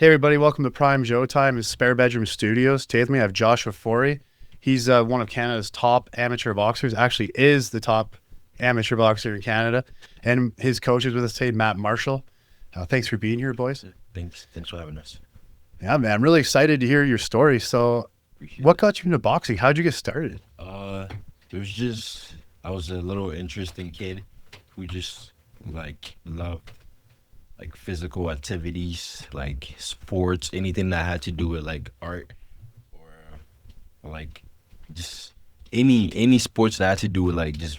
Hey everybody, welcome to Prime Joe Time in Spare Bedroom Studios. Today with me I have Joshua Ofori. He's one of Canada's top amateur boxers, actually is the top amateur boxer in Canada. And his coach is with us today, Matt Marshall. Thanks for being here, boys. Thanks for having us. Yeah, man, I'm really excited to hear your story. So Appreciate what got you into boxing? How'd you get started? It was just I was a little interesting kid who just loved like physical activities, like sports, anything that had to do with like art or like just any sports that had to do with like just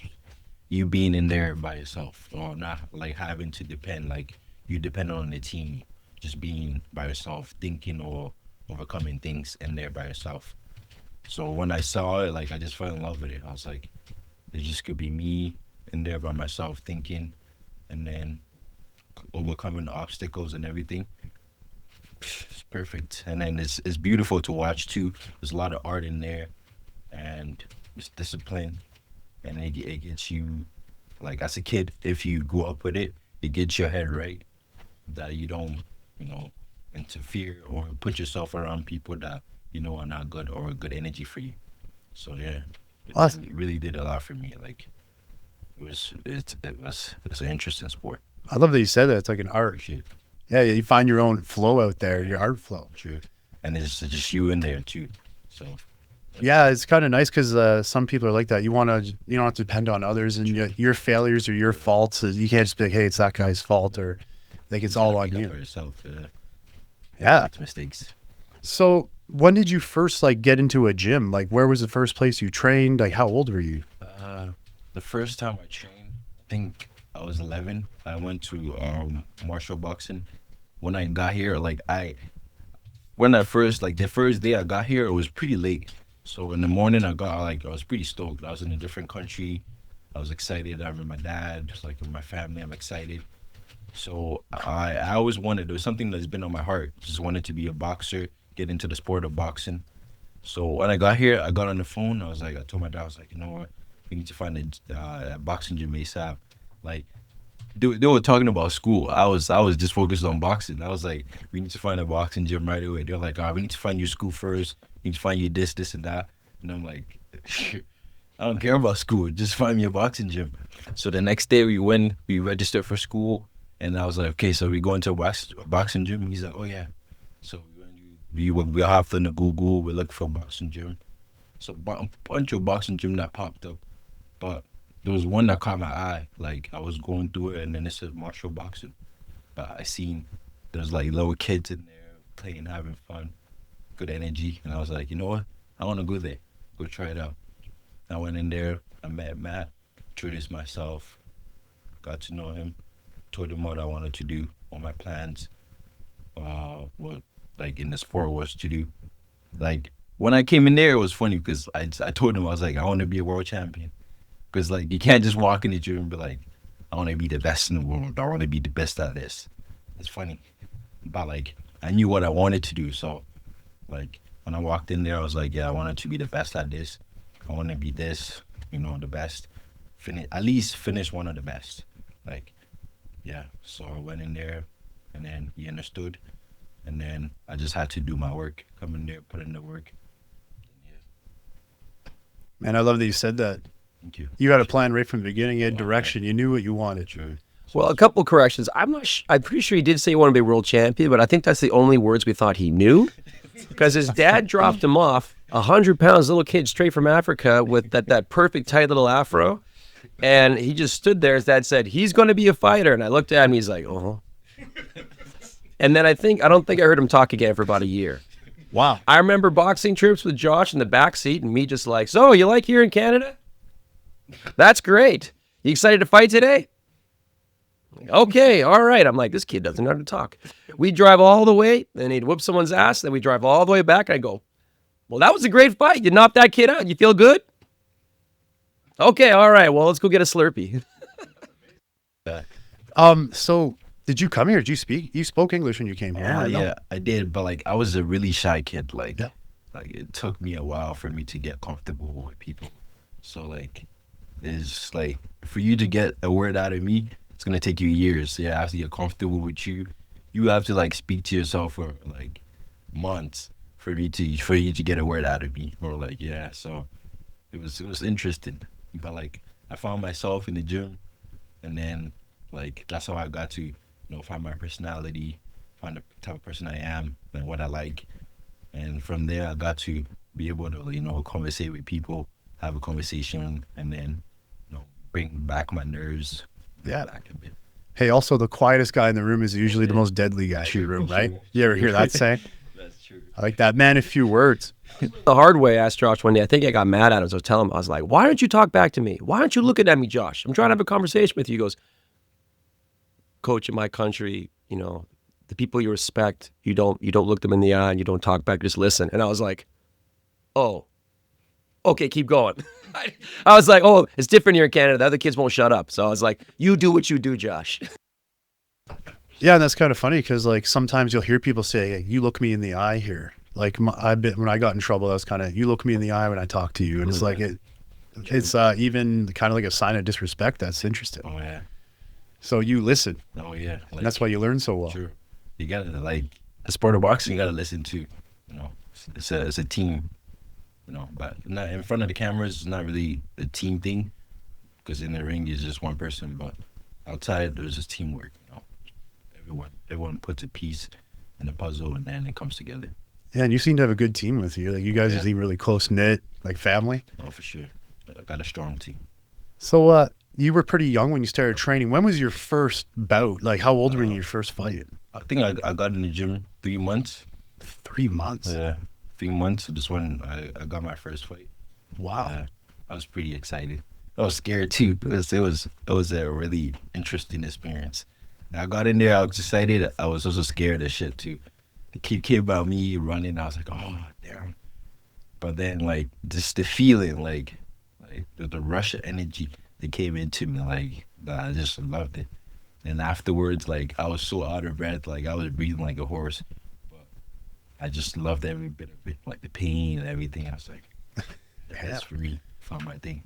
you being in there by yourself or not like having to depend like you depend on the team, just being by yourself, thinking or overcoming things in there by yourself. So when I saw it, like I just fell in love with it. I was like, it just could be me in there by myself thinking and then overcoming the obstacles and everything. It's perfect. And then it's beautiful to watch too. There's a lot of art in there and it's discipline and it gets you like as a kid, if you grow up with it, it gets your head right that you don't, interfere or put yourself around people that are not good or a good energy for you. So yeah, Awesome. it really did a lot for me. Like it's an interesting sport. I love that you said that. It's like an art. Shit, Yeah, you find your own flow out there, your art flow. true. And it's just you in there too. So Yeah, it's kind of nice because some people are like that. You don't have to depend on others, and your failures or your faults. You can't just be like, "Hey, it's that guy's fault," or like it's all on pick up you. for yourself. Yeah. It's mistakes. So when did you first like get into a gym? Like, where was the first place you trained? Like, how old were you? The first time I trained, I think I was 11. I went to martial boxing. When I got here, the first day I got here, it was pretty late. So in the morning, I was pretty stoked. I was in a different country. I was excited. I'm with my dad, just like with my family. I'm excited. So I always wanted, there was something that's been on my heart. Just wanted to be a boxer, get into the sport of boxing. So when I got here, I got on the phone. I told my dad, I was like, you know what? We need to find a boxing gym ASAP. Like, they were talking about school. I was just focused on boxing. I was like, we need to find a boxing gym right away. They're like, we need to find your school first. We need to find you this, and that. And I'm like, I don't care about school. Just find me a boxing gym. So the next day we registered for school. And I was like, okay, so we go into a boxing gym. He's like, oh yeah. So we hopped on the Google. We looked for a boxing gym. So a bunch of boxing gym that popped up. But there was one that caught my eye. Like I was going through it and then it said martial boxing. But I seen there's like little kids in there playing, having fun, good energy. And I was like, you know what? I want to go there. Go try it out. I went in there. I met Matt, introduced myself, got to know him, told him what I wanted to do, what my plans, what like in the sport was to do. Like when I came in there, it was funny because I told him I was like, I want to be a world champion. Because like you can't just walk in the gym and be like, I want to be the best in the world. I want to be the best at this. It's funny, but like I knew what I wanted to do. So like when I walked in there, I was like, yeah, I wanted to be the best at this. I want to be this, the best. Finish one of the best. Like yeah. So I went in there, and then he understood, and then I just had to do my work. Come in there, put in the work. Yeah. Man, I love that you said that. Thank you. You had a plan right from the beginning. You had Wow, direction. You knew what you wanted. True. Well, a couple corrections. I'm pretty sure he did say he wanted to be a world champion, but I think that's the only words we thought he knew, because his dad dropped him off, 100 pounds, little kid straight from Africa with that perfect tight little afro, and he just stood there. His dad said he's going to be a fighter, and I looked at him. He's like, oh. And then I don't think I heard him talk again for about a year. Wow. I remember boxing trips with Josh in the back seat, and me just like, so you like here in Canada? That's great. You excited to fight today? Okay, all right. I'm like, this kid doesn't know how to talk. We drive all the way, then he'd whoop someone's ass, then we drive all the way back, and I go, well, that was a great fight. You knocked that kid out. You feel good? Okay, all right. Well, let's go get a Slurpee. So did you come here? Did you speak? You spoke English when you came here? or no? Yeah, I did, but like I was a really shy kid. Yeah. Like it took me a while for me to get comfortable with people. So like, it's like for you to get a word out of me, it's gonna take you years. Yeah, I have to get comfortable with you. you have to like speak to yourself for like months for you to get a word out of me, or like, yeah. So it was interesting, but like I found myself in the gym, and then like that's how I got to, you know, find my personality, find the type of person I am and what I like, and from there I got to be able to, you know, conversate with people, have a conversation, and then, you know, bring back my nerves back a bit. Hey, also the quietest guy in the room is usually the most deadly guy in the room, right? You ever hear that saying? That's true. I like that. Man, a few words. The hard way, I asked Josh one day. I think I got mad at him. So I was telling him, I was like, why don't you talk back to me? Why aren't you looking at me, Josh? I'm trying to have a conversation with you. He goes, coach, in my country, you know, the people you respect, you don't look them in the eye and you don't talk back, just listen. And I was like, oh, okay, keep going. I was like, oh, it's different here in Canada. The other kids won't shut up. So I was like, you do what you do, Josh. Yeah, and that's kind of funny because like sometimes you'll hear people say, hey, you look me in the eye here. Like when I got in trouble, I was kind of, you look me in the eye when I talk to you. And it's like, it's even kind of like a sign of disrespect. That's interesting. Oh yeah. So you listen. Oh yeah. Like, And that's why you learn so well. Sure. You gotta, like, a sport of boxing, you gotta listen to, you know, it's a team, you know, but not in front of the cameras, it's not really a team thing, because in the ring is just one person, but outside there's just teamwork, you know. Everyone puts a piece in the puzzle, and then it comes together. Yeah, and you seem to have a good team with you. Like you guys seem really close knit, like family. Oh, for sure. I got a strong team. So you were pretty young when you started training. When was your first bout? Like how old were you in your first fight? I think I got in the gym 3 months. 3 months. Yeah, 3 months. Just when I got my first fight. Wow. I was pretty excited. I was scared too, because it was a really interesting experience. I got in there, I was excited. I was also scared as shit too. The kid came about me running. I was like, oh damn. But then like just the feeling, like the rush of energy that came into me, like I just loved it. And afterwards, like I was so out of breath, like I was breathing like a horse. But I just loved every bit of it, like the pain and everything. I was like, that's for me. Found my thing.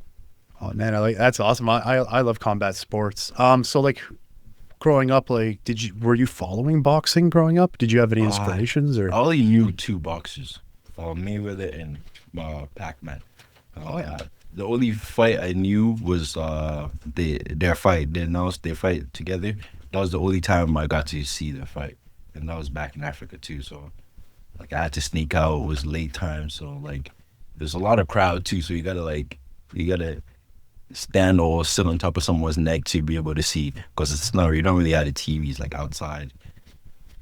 Oh man, that's awesome. I love combat sports. So like growing up, like were you following boxing growing up? Did you have any inspirations or? I only knew 2 boxers, Mayweather and Pac-Man. The only fight I knew was their fight. They announced their fight together. That was the only time I got to see their fight, and that was back in Africa too. So like I had to sneak out. It was late time, so like there's a lot of crowd too. So you gotta stand or sit on top of someone's neck to be able to see, because you don't really have the TVs like outside.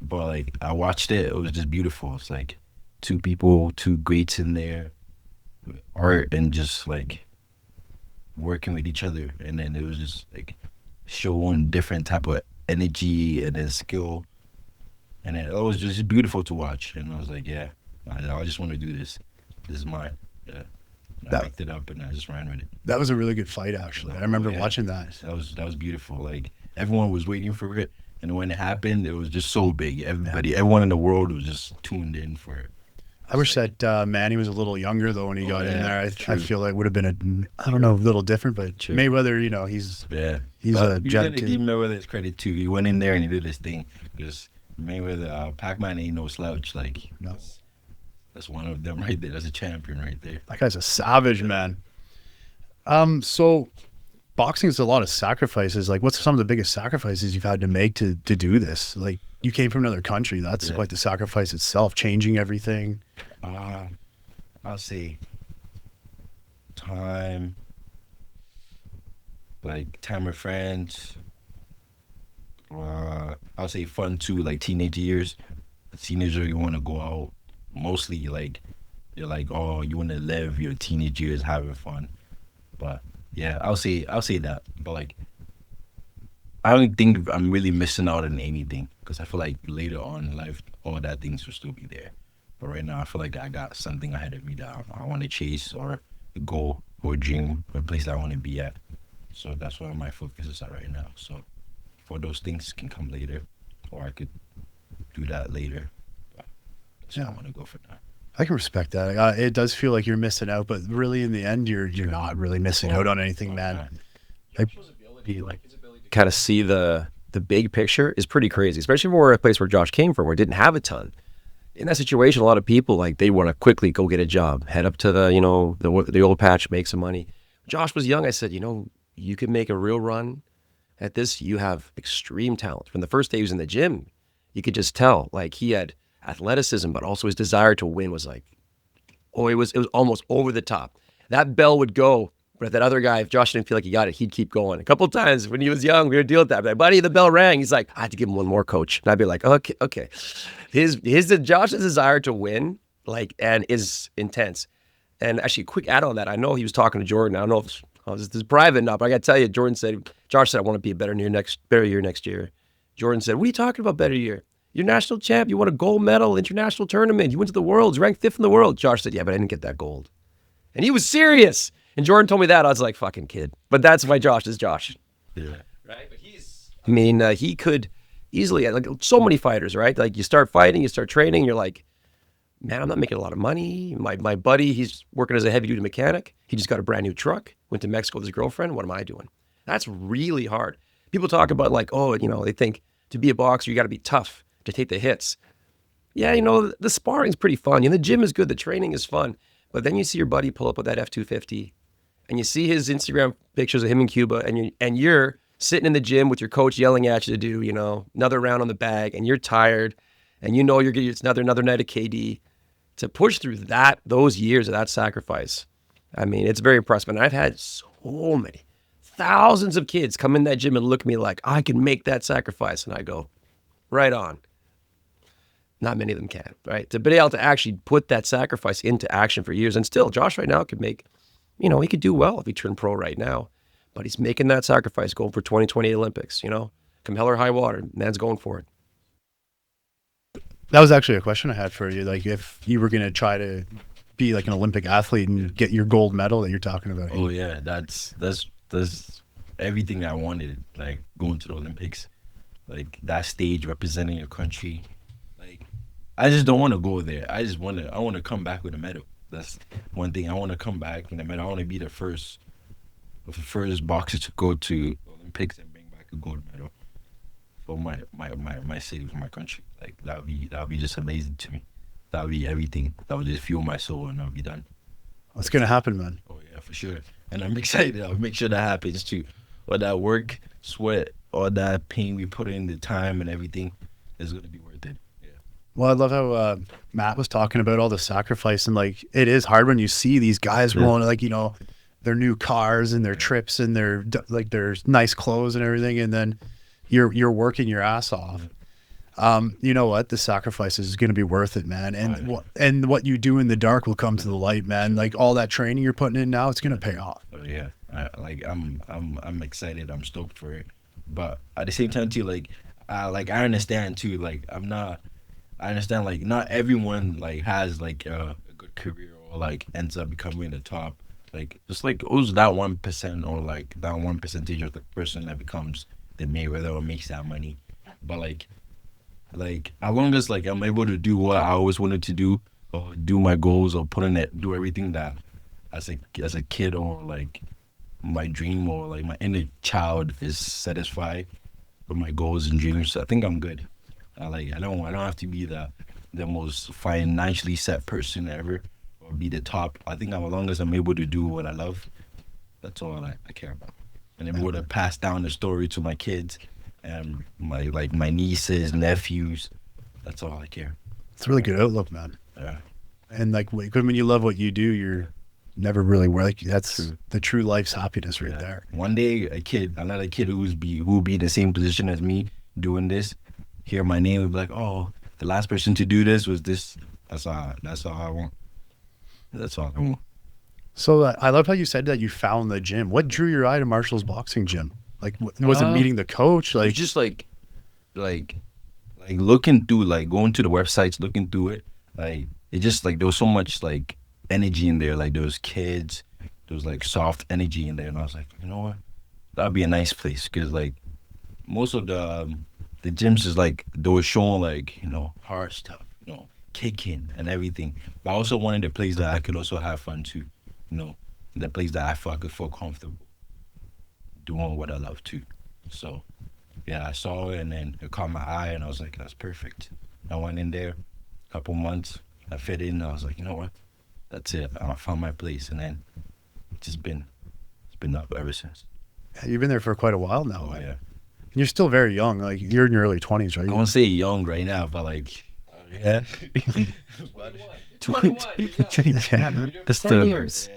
But like I watched it, it was just beautiful. It's like 2 people, 2 greats in there, art and just like working with each other, and then it was just like showing different type of energy and then skill, and it was just beautiful to watch. And I was like, yeah, I just want to do this. This is mine. Yeah. I picked it up and I just ran with it. That was a really good fight, actually. I remember watching that. That was beautiful. Like everyone was waiting for it, and when it happened, it was just so big. Everyone in the world was just tuned in for it. I wish that Manny was a little younger though when he got in there. I feel like it would have been a little different. But Mayweather, you know, he's a jet. Give Mayweather his credit too. He went in there and he did his thing, because Mayweather, Pac-Man ain't no slouch. Like no. That's one of them right there. That's a champion right there. That guy's a savage, man. So boxing is a lot of sacrifices. Like, what's some of the biggest sacrifices you've had to make to do this? Like, you came from another country. That's quite the sacrifice itself, changing everything. I'll say time, like time with friends. I'll say fun too, like teenage years. A teenager, you want to go out. Mostly like you're like, oh, you want to live your teenage years having fun. But yeah, I'll say that. But like I don't think I'm really missing out on anything, because I feel like later on in life all that things will still be there. But right now I feel like I got something ahead of me that I want to chase, or a goal or a dream, or a place that I want to be at. So that's where my focus is at right now. So for those things can come later, or I could do that later. So I want to go for that. I can respect that. It does feel like you're missing out, but really in the end, you're not really missing out on anything, man. Like, his ability to kind of see the the big picture is pretty crazy, especially for a place where Josh came from, where it didn't have a ton. In that situation, a lot of people, like, they want to quickly go get a job, head up to the, you know, the old patch, make some money. Josh was young. I said, you know, you can make a real run at this. You have extreme talent. From the first day he was in the gym, you could just tell, like, he had athleticism, but also his desire to win was like, oh, it was almost over the top. That bell would go, but if that other guy, if Josh didn't feel like he got it, he'd keep going. A couple of times when he was young, we would deal with that. I'd be like, buddy, the bell rang. He's like, I had to give him one more, coach. And I'd be like, okay. Josh's desire to win, like, and is intense. And actually, quick add on that. I know he was talking to Jordan. I don't know if this is private enough, but I got to tell you, Josh said, I want to be a better year next year. Jordan said, what are you talking about better year? You're national champ. You won a gold medal, international tournament. You went to the Worlds, ranked 5th in the world. Josh said, yeah, but I didn't get that gold. And he was serious. And Jordan told me that. I was like, fucking kid. But that's why Josh is Josh. Yeah. Right? But he could easily, like, so many fighters, right? Like, you start fighting, you start training, you're like, man, I'm not making a lot of money. My buddy, he's working as a heavy-duty mechanic. He just got a brand new truck, went to Mexico with his girlfriend. What am I doing? That's really hard. People talk about, like, oh, you know, they think to be a boxer, you got to be tough to take the hits. Yeah, you know, the sparring's pretty fun. The gym is good. The training is fun. But then you see your buddy pull up with that F-250, and you see his Instagram pictures of him in Cuba, and you're sitting in the gym with your coach yelling at you to do, you know, another round on the bag, and you're tired, and you know you're getting another night of KD. To push through those years of that sacrifice, I mean, it's very impressive. And I've had so many, thousands of kids come in that gym and look at me like, I can make that sacrifice. And I go, right on. Not many of them can, right? To be able to actually put that sacrifice into action for years. And still, Josh right now could make, you know, he could do well if he turned pro right now. But he's making that sacrifice going for 2020 Olympics, you know? Come hell or high water, man's going for it. That was actually a question I had for you. Like, if you were going to try to be like an Olympic athlete and get your gold medal that you're talking about. Oh yeah, that's everything I wanted. Like, going to the Olympics, like that stage representing your country. Like, I just don't want to go there. I want to come back with a medal. That's one thing. I want to come back with a medal. I want to be the first boxer to go to Olympics and bring back a gold medal for my city, for my country. Like, that would be just amazing to me. That would be everything. That would just fuel my soul, and I'll be done. What's gonna happen, man? Oh yeah, for sure. And I'm excited. I'll make sure that happens too. All that work, sweat, all that pain we put in, the time and everything is gonna be worth it. Yeah. Well, I love how Matt was talking about all the sacrifice, and like, it is hard when you see these guys rolling, like, you know, their new cars and their trips and their nice clothes and everything, and then you're working your ass off. You know what? The sacrifice is going to be worth it, man. And what you do in the dark will come to the light, man. Like, all that training you're putting in now, it's going to pay off. Oh yeah, I'm excited. I'm stoked for it. But at the same time too, like I understand too. Like, I understand, like, not everyone like has like a good career or like ends up becoming the top. Like, just like who's that 1% or like that 1% of the person that becomes the Mayweather or makes that money. But like as long as like I'm able to do what I always wanted to do, or do my goals, or do everything that as a kid, or like my dream, or like my inner child is satisfied with my goals and dreams, I think I'm good. I don't have to be the most financially set person ever, or be the top. I think as long as I'm able to do what I love, that's all I care about. And able to pass down the story to my kids and my nieces, nephews. That's all I care. It's a really good outlook, man. Yeah. And like, when you love what you do, you're never really like, that's the true life's happiness right there. One day, another kid who will be in the same position as me doing this, hear my name and be like, oh, the last person to do this was this. That's all I want. That's all I want. So I love how you said that you found the gym. What drew your eye to Marshall's boxing gym? Like, was it meeting the coach? Like, just like looking through, like going to the websites, looking through it. Like, it just like there was so much like energy in there. Like, there was kids, there was like soft energy in there, and I was like, you know what, that'd be a nice place, because like most of the gyms is like they were showing like, you know, hard stuff, you know, kicking and everything. But I also wanted a place that I could also have fun too, you know, the place that I could feel comfortable doing what I love too. So yeah, I saw it and then it caught my eye and I was like, that's perfect. I went in there, a couple months, I fit in. I was like, you know what? That's it. I found my place, and then it's been up ever since. Yeah, you've been there for quite a while now. Oh yeah. And you're still very young. Like you're in your early 20s, right? I won't say young right now, but like, yeah. 21. Yeah. That's 10 years.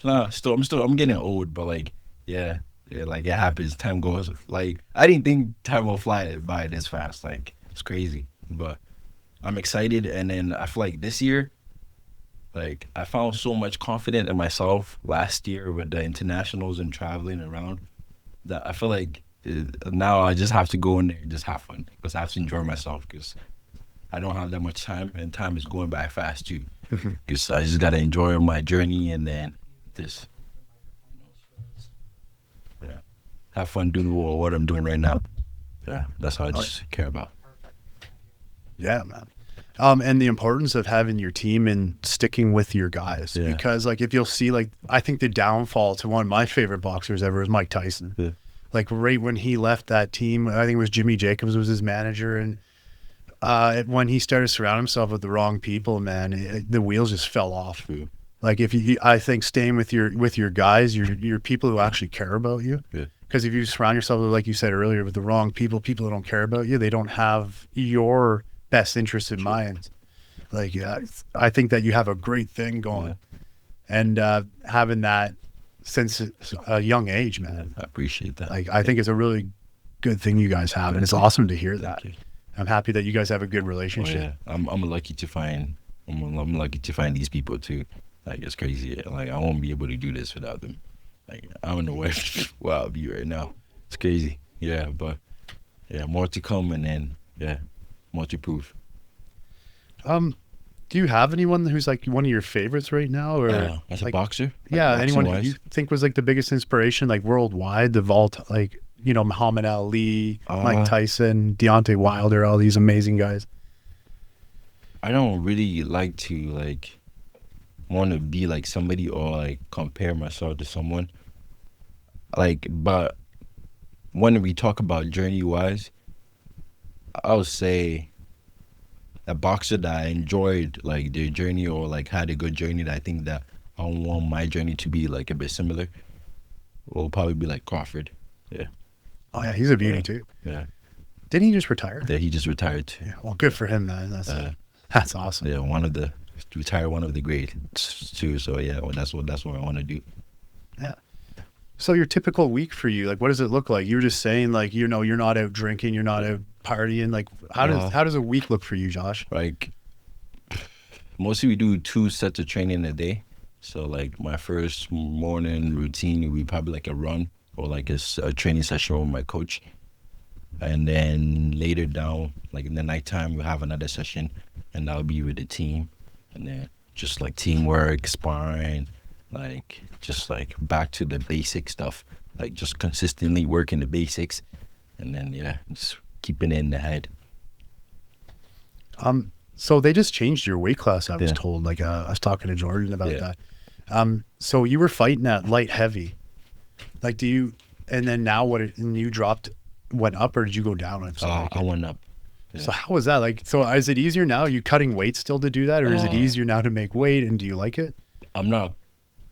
Nah, I'm getting old, but like, yeah, like it happens. Time goes. Like, I didn't think time will fly by this fast. Like, it's crazy, but I'm excited. And then I feel like this year, like, I found so much confidence in myself last year with the internationals and traveling around that I feel like now I just have to go in there and just have fun because I have to enjoy myself because I don't have that much time and time is going by fast too. Because I just got to enjoy my journey and then just have fun doing what I'm doing right now. Yeah, that's how I just care about. Yeah, man. And the importance of having your team and sticking with your guys. Yeah. Because like if you'll see, like I think the downfall to one of my favorite boxers ever is Mike Tyson. Yeah. Like right when he left that team, I think it was Jimmy Jacobs was his manager, and when he started surrounding himself with the wrong people, man, the wheels just fell off. Yeah. Like I think staying with your guys, your people who actually care about you. Yeah. Because if you surround yourself, like you said earlier, with the wrong people who don't care about you, they don't have your best interest in mind. Like, I think that you have a great thing going, and having that since a young age, man. I appreciate that. Like, I think it's a really good thing you guys have, and it's awesome to hear that. I'm happy that you guys have a good relationship. Oh, yeah. I'm lucky to find these people too. Like, it's crazy. Like, I won't be able to do this without them. Like, I don't know where I'll be right now. It's crazy. Yeah, but yeah, more to come, and then more to prove. Do you have anyone who's like one of your favorites right now, or as like, a boxer? Yeah, like anyone boxing-wise? who you think was like the biggest inspiration, like worldwide, the vault, like Muhammad Ali, Mike Tyson, Deontay Wilder, all these amazing guys. I don't really like to like want to be like somebody or like compare myself to someone. Like, but when we talk about journey wise, I would say a boxer that I enjoyed like their journey or like had a good journey that I think that I want my journey to be like a bit similar will probably be like Crawford. Yeah. Oh yeah, he's a beauty too. Yeah. Didn't he just retire? Yeah, he just retired too. Yeah, well, good for him, man. That's awesome. Yeah, one of the greats too. So yeah, well, that's what I want to do. Yeah. So your typical week for you, like, what does it look like? You were just saying, like, you're not out drinking, you're not out partying. Like, how does a week look for you, Josh? Like, mostly we do 2 sets of training a day. So like my first morning routine will be probably like a run or like a training session with my coach. And then later down, like in the nighttime, we'll have another session, and that'll be with the team. And then just like teamwork, sparring, like just like back to the basic stuff, like just consistently working the basics, and then just keeping it in the head. So they just changed your weight class, I was Yeah. told. Like, I was talking to Jordan about that. So you were fighting at light heavy. Like, and then now and you went up, or did you go down? I went up. Yeah. So how was that? Like, so is it easier now? Are you cutting weight still to do that, or is it easier now to make weight? And do you like it? I'm not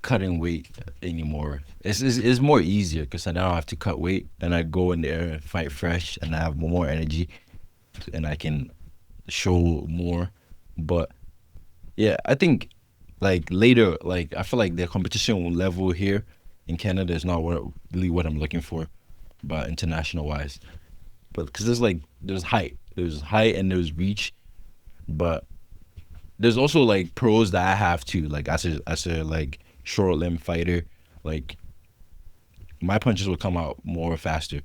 cutting weight anymore. It's more easier because I now have to cut weight, and I go in there and fight fresh, and I have more energy, and I can show more. But yeah, I think like later, like I feel like the competition level here in Canada is not really what I'm looking for, but international wise. But because there's height and there's reach, but there's also like pros that I have to, like as a like short limb fighter, like my punches will come out more faster,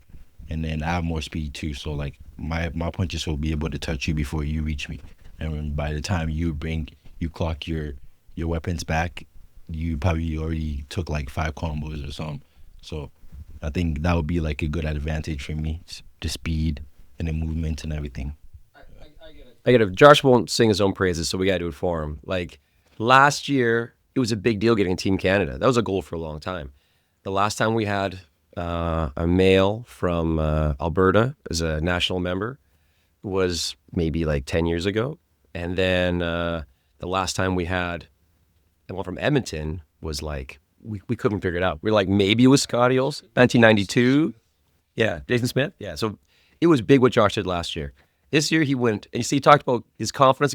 and then I have more speed too. So like my punches will be able to touch you before you reach me, and by the time you clock your weapons back, you probably already took like 5 combos or something. So I think that would be like a good advantage for me, the speed and the movement and everything. I get it. Josh won't sing his own praises, so we got to do it for him. Like last year, it was a big deal getting Team Canada. That was a goal for a long time. The last time we had a male from Alberta as a national member was maybe like 10 years ago. And then the last time we had the one from Edmonton was like, we couldn't figure it out. We were like, maybe it was Scott Eels, 1992. Yeah, Jason Smith. Yeah, so it was big what Josh did last year. This year he went, and you see, he talked about his confidence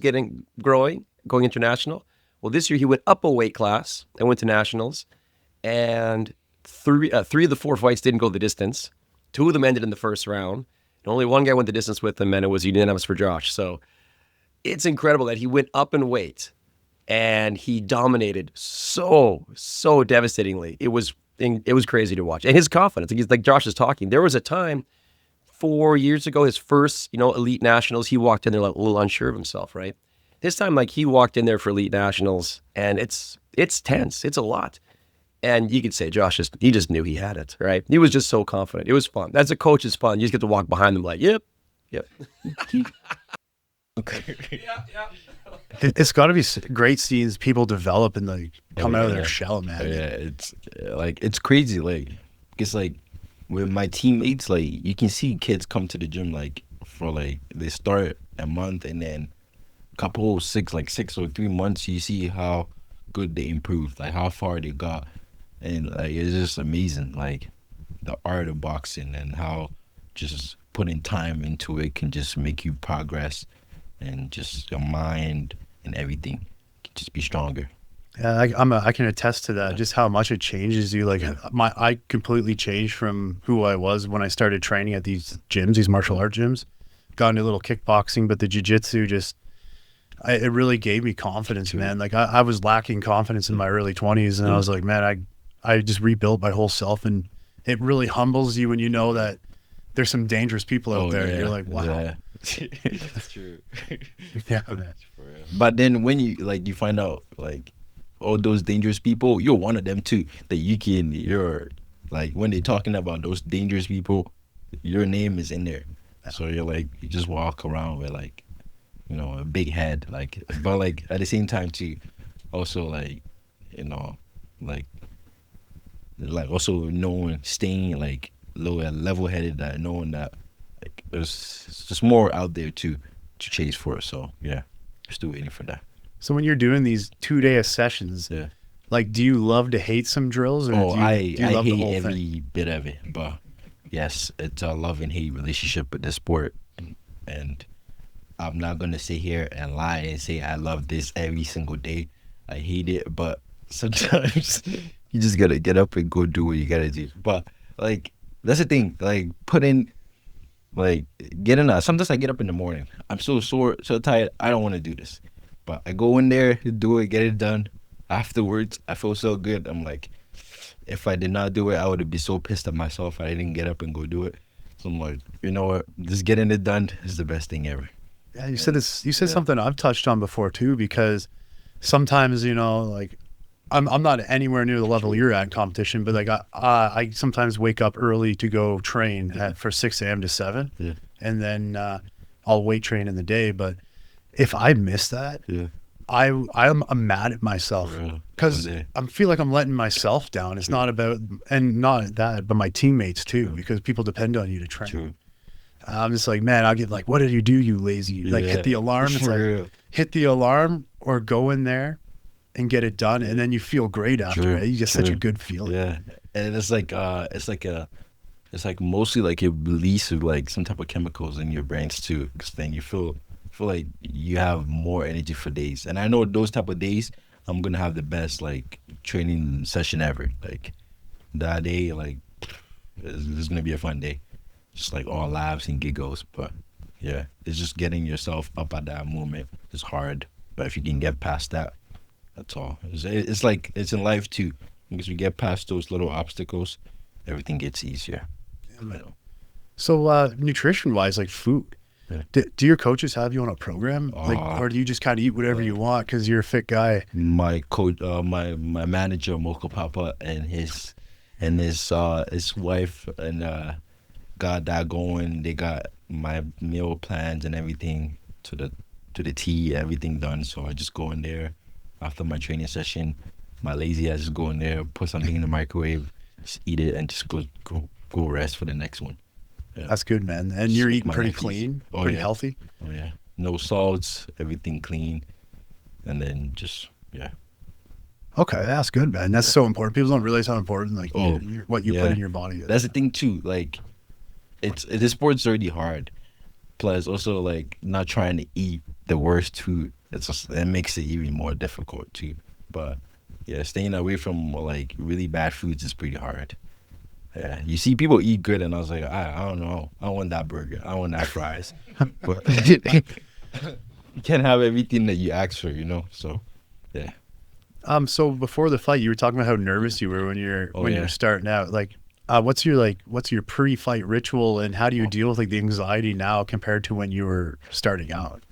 growing, going international. Well, this year he went up a weight class and went to nationals, and three of the 4 fights didn't go the distance. 2 of them ended in the first round, and only 1 guy went the distance with him, and it was unanimous for Josh. So it's incredible that he went up in weight, and he dominated so devastatingly. It was crazy to watch, and his confidence. Like Josh is talking, there was a time 4 years ago, his first, elite nationals, he walked in there like a little unsure of himself, right? This time, like he walked in there for elite nationals, and it's tense. It's a lot. And you could say Josh he just knew he had it, right? He was just so confident. It was fun. As a coach, it's fun. You just get to walk behind them like, yep. Okay. Yeah. It's got to be great seeing people develop and like come out of their Yeah. shell, man. Yeah, it's crazy. Like, it's like with my teammates, like you can see kids come to the gym like for like they start a month and then couple 6 or 3 months, you see how good they improved, like how far they got, and like it's just amazing, like the art of boxing and how just putting time into it can just make you progress, and just your mind and everything can just be stronger. Yeah, I can attest to that. Just how much it changes you. Like I completely changed from who I was when I started training at these gyms, these martial art gyms. Got into a little kickboxing, but the jiu-jitsu it really gave me confidence, man. Like I was lacking confidence in my early 20s, and I was like, man, I just rebuilt my whole self, and it really humbles you when you know that there's some dangerous people out there. Yeah. You're like, wow. Yeah. That's true. Yeah, man. But then when you find out like all those dangerous people, you're one of them too. That you're like, when they're talking about those dangerous people, your name is in there. So you're like, you just walk around with like, a big head, like, but like at the same time too, also like, like also knowing, staying like level headed, that knowing that like there's just more out there to chase for. So yeah, still waiting for that. So when you're doing these 2-day sessions, Yeah. like, do you love to hate some drills, or do you love the hate whole every thing? bit of it, but yes, it's a love and hate relationship with the sport, and I'm not gonna sit here and lie and say I love this every single day. I hate it, but sometimes you just gotta get up and go do what you gotta do. But like that's the thing, like sometimes I get up in the morning, I'm so sore, so tired, I don't want to do this, but I go in there, do it, get it done. Afterwards, I feel so good. I'm like, if I did not do it, I would be so pissed at myself I didn't get up and go do it. So I'm like, you know what? Just getting it done is the best thing ever. Yeah, you said this. You said something I've touched on before too, because sometimes like I'm not anywhere near the level you're at in competition, but like I sometimes wake up early to go train for 6 a.m. to 7, and then I'll weight train in the day. But if I miss that, I'm mad at myself, because I feel like I'm letting myself down. It's not about, and not that, but my teammates too, because people depend on you to train. I'm just like, man, I'll get like, what did you do, you lazy? Like, hit the alarm. It's like, hit the alarm or go in there and get it done, and then you feel great after it. You get such a good feeling. Yeah, and it's like mostly like a release of like some type of chemicals in your brains too, because then you feel like you have more energy for days. And I know those type of days, I'm gonna have the best like training session ever. Like that day, like it's gonna be a fun day. Just like all laughs and giggles. But yeah, it's just getting yourself up at that moment is hard. But if you can get past that, that's all. It's like, it's in life too. Because we get past those little obstacles, everything gets easier. Yeah, so nutrition wise, like food, do your coaches have you on a program, or do you just kind of eat whatever you want because you're a fit guy? My coach, my manager, Moko Papa, and his wife, and got that going. They got my meal plans and everything to the T, everything done. So I just go in there after my training session. My lazy ass just go in there, put something in the microwave, just eat it, and just go go rest for the next one. That's good, man. And you're Just eating my pretty life easy. clean, Oh, pretty yeah. healthy. Oh yeah, no salts, everything clean, and then just Okay, that's good, man. That's so important. People don't realize how important Oh, what you put yeah. in your body is. That's the thing too. Like, this sport's already hard. Plus, also like not trying to eat the worst food. It makes it even more difficult too. But yeah, staying away from like really bad foods is pretty hard. Yeah, you see people eat good, and I was like, I don't know, I want that burger, I want that fries, but you can't have everything that you ask for, So yeah. So before the fight, you were talking about how nervous you were when you're yeah. starting out. Like, what's your pre-fight ritual, and how do you deal with like the anxiety now compared to when you were starting out?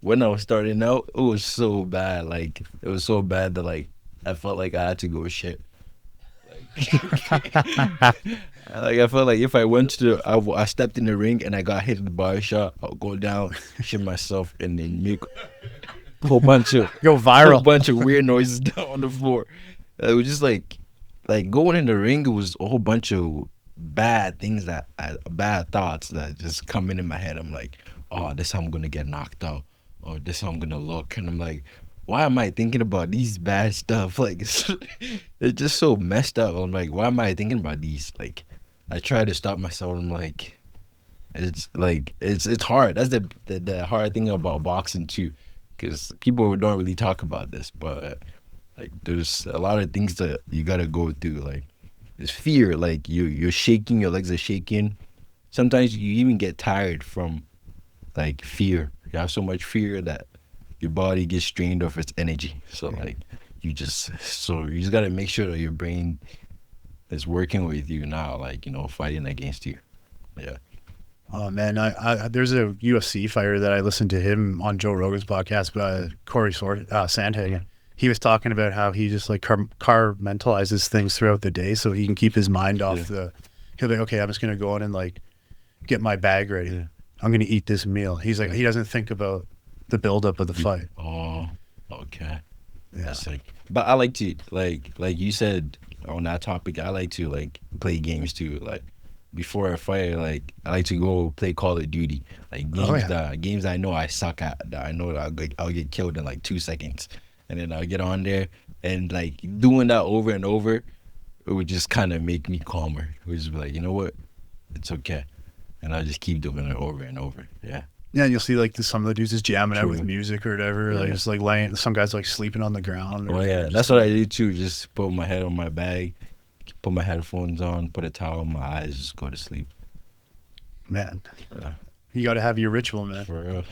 When I was starting out, it was so bad. Like, it was so bad that like I felt like I had to go shit. Like I felt like if I went to I stepped in the ring and I got hit in the body shot, I'll go down, shit myself, and then make a whole bunch of weird noises down on the floor. It was just like going in the ring. It was a whole bunch of bad things bad thoughts that just come in my head. I'm like, oh, this how I'm gonna get knocked out, or this how I'm gonna look, and I'm like, why am I thinking about these bad stuff? Like, it's just so messed up. I'm like, why am I thinking about these? Like, I try to stop myself. I'm like, it's hard. That's the hard thing about boxing too, because people don't really talk about this. But like, there's a lot of things that you gotta go through. Like, there's fear. Like, you're shaking, your legs are shaking. Sometimes you even get tired from like fear. You have so much fear that your body gets drained of its energy. So like you just gotta make sure that your brain is working with you now, like, fighting against you. Yeah. Oh man, I there's a UFC fighter that I listened to him on Joe Rogan's podcast, Corey Sandhagen. He was talking about how he just like mentalizes things throughout the day so he can keep his mind off he'll be like, okay, I'm just gonna go in and like get my bag ready. Yeah. I'm gonna eat this meal. He's like, he doesn't think about the buildup of the fight. Oh, okay. Yeah. That's like, but I like to like you said on that topic. I like to like play games too. Like before a fight, like I like to go play Call of Duty. Like games I know I suck at. That I know that I'll get killed in like 2 seconds, and then I'll get on there and like doing that over and over. It would just kind of make me calmer. It would just be like, you know what, it's okay, and I'll just keep doing it over and over. Yeah. Yeah, and you'll see like some of the dudes just jamming out with music or whatever, like just like laying. Some guys like sleeping on the ground. Oh yeah, that's what I do too. Just put my head on my bag, put my headphones on, put a towel on my eyes, just go to sleep. Man, you got to have your ritual, man. For real.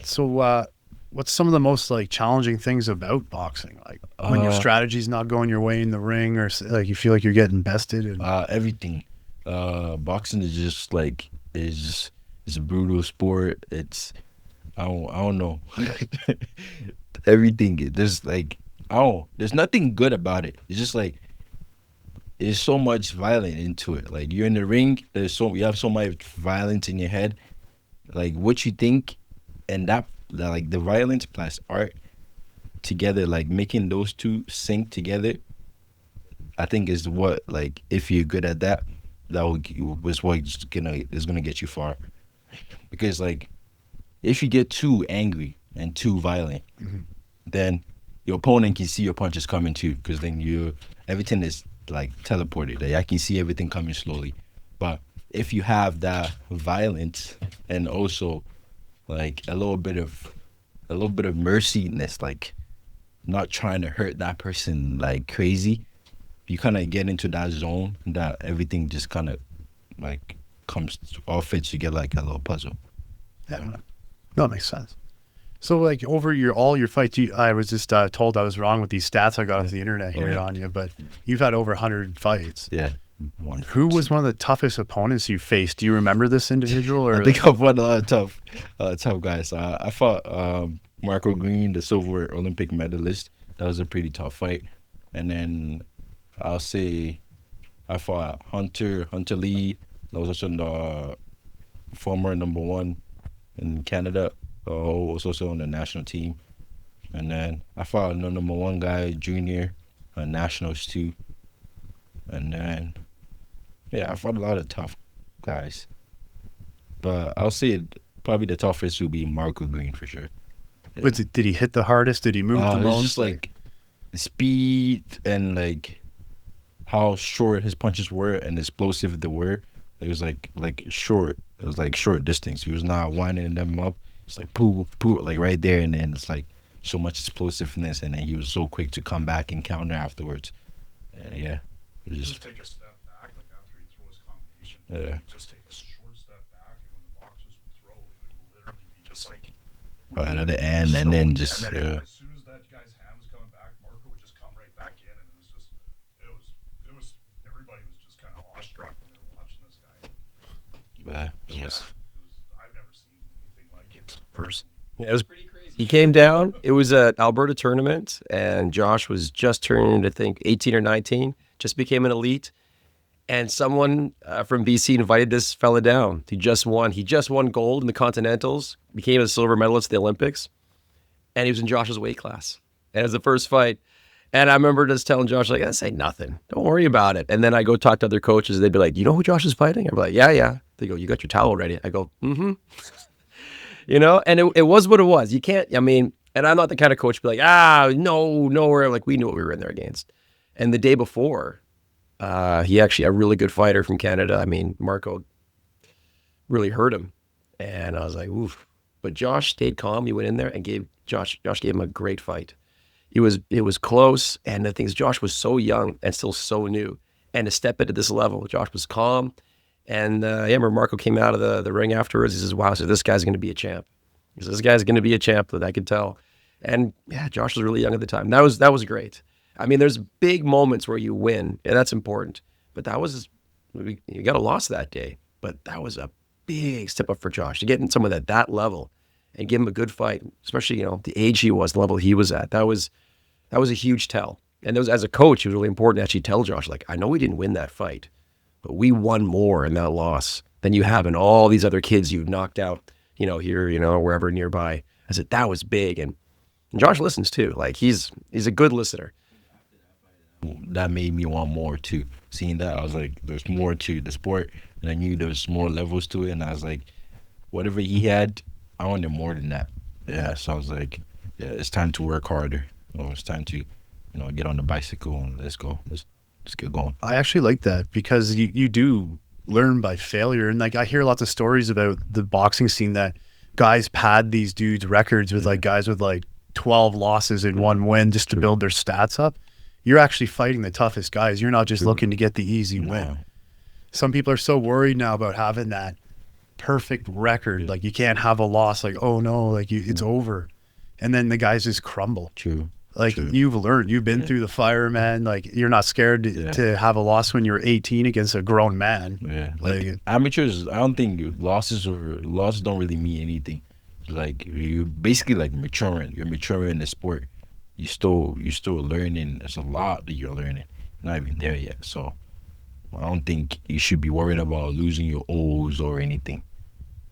So, what's some of the most like challenging things about boxing? Like when your strategy's not going your way in the ring, or like you feel like you're getting bested. And everything. Boxing is just like it's a brutal sport. It's I don't know. Everything. There's like there's nothing good about it. It's just like there's so much violence into it. Like you're in the ring, you have so much violence in your head. Like what you think and that like the violence plus art together, like making those two sync together, I think is what, like, if you're good at that, was what's gonna get you far. Because like if you get too angry and too violent, then your opponent can see your punches coming too, because then everything is like teleported. Like, I can see everything coming slowly. But if you have that violence and also like a little bit of merciness, like not trying to hurt that person like crazy, you kind of get into that zone that everything just kind of like all fits together like a little puzzle. Yeah, no, that makes sense. So like over all your fights, I was just told I was wrong with these stats I got off the internet here on you, but you've had over 100 fights. Yeah. Who was one of the toughest opponents you faced? Do you remember this individual? Or I think I've won a lot of tough guys. I fought Marco Green, the silver Olympic medalist. That was a pretty tough fight. And then I'll say I fought Hunter Lee. That was also the former #1 in Canada. Was also on the national team. And then I fought the #1 guy, junior, nationals too. And then Yeah, I fought a lot of tough guys, but I'll say probably the toughest would be Marco Green for sure. Did he hit the hardest? Did he move the It's most? just like the speed and like how short his punches were and explosive they were. It was like short. It was like short distance. He was not winding them up. It's like poo, like right there, and then it's like so much explosiveness, and then he was so quick to come back and counter afterwards. Yeah, it was Just just take a step back, like after he throws his combination. Yeah. Just take a short step back, and when the boxers would throw, it would literally be just like. right at the end, and then just And then as soon as that guy's hand was coming back, Marco would just come right back in, and it was just, it was. Everybody was just kind of awestruck when they were watching this guy. yes. I've never seen anything like it in person. Yeah, it was pretty crazy. He came down. It was an Alberta tournament, and Josh was just turned, I think, 18 or 19, just became an elite. And someone from BC invited this fella down. He just won gold in the Continentals, became a silver medalist at the Olympics, and he was in Josh's weight class. And it was the first fight. And I remember just telling Josh, like, this ain't nothing. Don't worry about it. And then I go talk to other coaches, and they'd be like, you know who Josh is fighting? I'm like, yeah. They go, you got your towel ready? I go, mm-hmm. You know, and it was what it was. You can't, I mean, and I'm not the kind of coach to be like, nowhere. Like, we knew what we were in there against. And the day before, he actually, a really good fighter from Canada. I mean, Marco really hurt him. And I was like, oof. But Josh stayed calm. He went in there and Josh gave him a great fight. It was close. And the thing is, Josh was so young and still so new. And to step into this level, Josh was calm. And I remember Marco came out of the ring afterwards. He says, wow, so this guy's going to be a champ. He says, this guy's going to be a champ, that I could tell. And yeah, Josh was really young at the time. That was great. I mean, there's big moments where you win, and that's important. But you got a loss that day. But that was a big step up for Josh to get in someone at that level and give him a good fight, especially, the age he was, the level he was at. That was a huge tell. And as a coach, it was really important to actually tell Josh, like, I know we didn't win that fight, but we won more in that loss than you have in all these other kids you've knocked out, here, wherever nearby. I said, that was big. And Josh listens too. Like, he's a good listener. That made me want more too. Seeing that, I was like, there's more to the sport, and I knew there was more levels to it, and I was like, whatever he had, I wanted more than that. Yeah, so I was like, yeah, it's time to work harder. It's time to, get on the bicycle and let's go. Let's get going. I actually like that because you do learn by failure. And like, I hear lots of stories about the boxing scene that guys pad these dudes' records with like guys with like 12 losses and one win just to build their stats up. You're actually fighting the toughest guys. You're not just looking to get the easy win. Some people are so worried now about having that perfect record. Like, you can't have a loss. Like, oh no, like it's over. And then the guys just crumble. True. Like, you've learned, you've been through the fire, man. Like, you're not scared to have a loss when you're 18 against a grown man. Yeah. Like amateurs, I don't think losses don't really mean anything. Like, you're basically like maturing. You're maturing in the sport. You're still learning. There's a lot that you're learning. Not even there yet. So I don't think you should be worried about losing your O's or anything.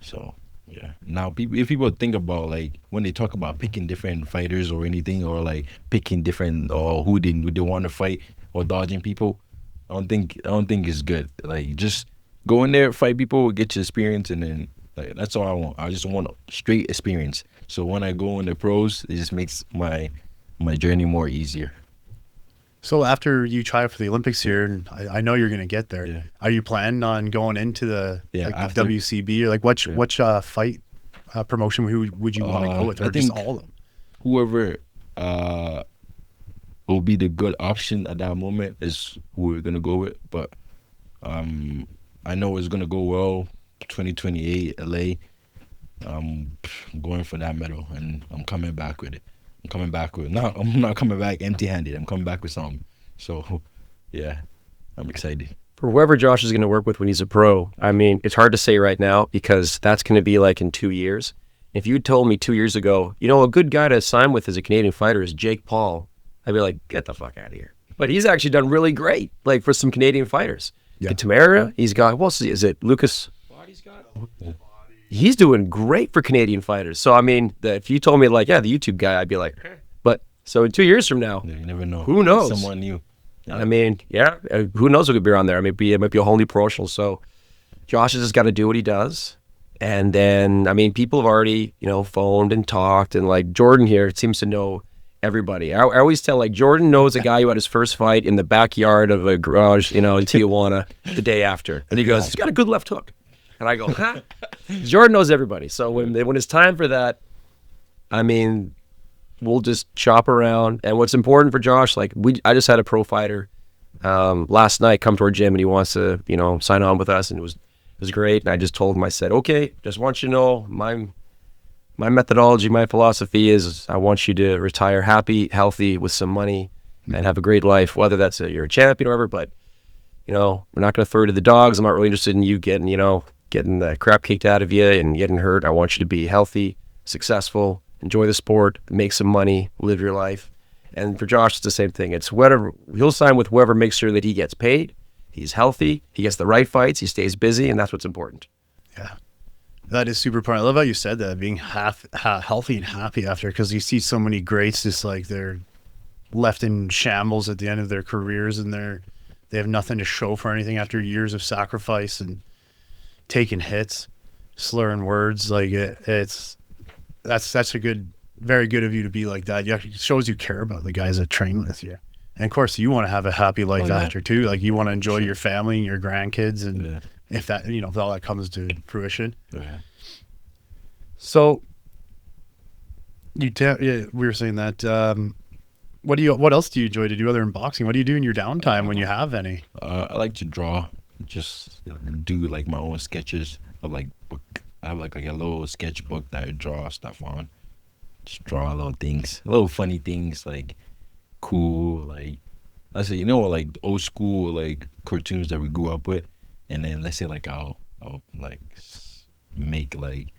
So yeah. Now, if people think about, like, when they talk about picking different fighters or anything, or like picking different or who they want to fight or dodging people, I don't think it's good. Like, just go in there, fight people, get your experience, and then, like, that's all I want. I just want straight experience. So when I go in the pros, it just makes my journey more easier. So after you try for the Olympics here, and I know you're going to get there, are you planning on going into the the WCB, or like which fight promotion would you want to go with, or just all of them? Whoever will be the good option at that moment is who we're going to go with. But I know it's going to go well. 2028 LA. I'm going for that medal, and I'm coming back with it. I'm not coming back empty-handed. I'm coming back with something. So, yeah, I'm excited. For whoever Josh is going to work with when he's a pro, I mean, it's hard to say right now because that's going to be like in 2 years. If you told me 2 years ago, a good guy to sign with as a Canadian fighter is Jake Paul, I'd be like, get the fuck out of here. But he's actually done really great, like, for some Canadian fighters. Yeah. Tamara, he's got, is it Lucas? He's doing great for Canadian fighters. So, I mean, if you told me, like, the YouTube guy, I'd be like, but so in 2 years from now, you never know. Who knows? Someone new. I mean, yeah, who knows what could be on there? It might be a whole new promotional. So Josh has just got to do what he does. And then, I mean, people have already, phoned and talked. And like Jordan here seems to know everybody. I always tell, like, Jordan knows a guy who had his first fight in the backyard of a garage, in Tijuana the day after. And he goes, he's got a good left hook. And I go, huh? Jordan knows everybody. So when it's time for that, I mean, we'll just chop around. And what's important for Josh, like, I just had a pro fighter last night come to our gym, and he wants to, sign on with us. And it was great. And I just told him, I said, okay, just want you to know my methodology, my philosophy is I want you to retire happy, healthy, with some money, and have a great life, whether that's you're a champion or whatever. But, we're not going to throw it to the dogs. I'm not really interested in you getting the crap kicked out of you and getting hurt. I want you to be healthy, successful, enjoy the sport, make some money, live your life. And for Josh, it's the same thing. It's whatever. He'll sign with whoever makes sure that he gets paid, he's healthy, he gets the right fights, he stays busy, and that's what's important. Yeah. That is super important. I love how you said that, being healthy and happy after, because you see so many greats just like they're left in shambles at the end of their careers, and they have nothing to show for anything after years of sacrifice and taking hits, slurring words. Like that's very good of you to be like that. It shows you care about the guys that train with you. And of course, you want to have a happy life after too. Like, you want to enjoy your family and your grandkids, and if that, if all that comes to fruition. Yeah. So we were saying that. What else do you enjoy to do other than boxing? What do you do in your downtime when you have any? I like to draw. Just do like my own sketches of like book. I have like a little sketchbook that I draw stuff on. Just draw little things, little funny things, like cool, like I say, like old school like cartoons that we grew up with. And then let's say like I'll like make like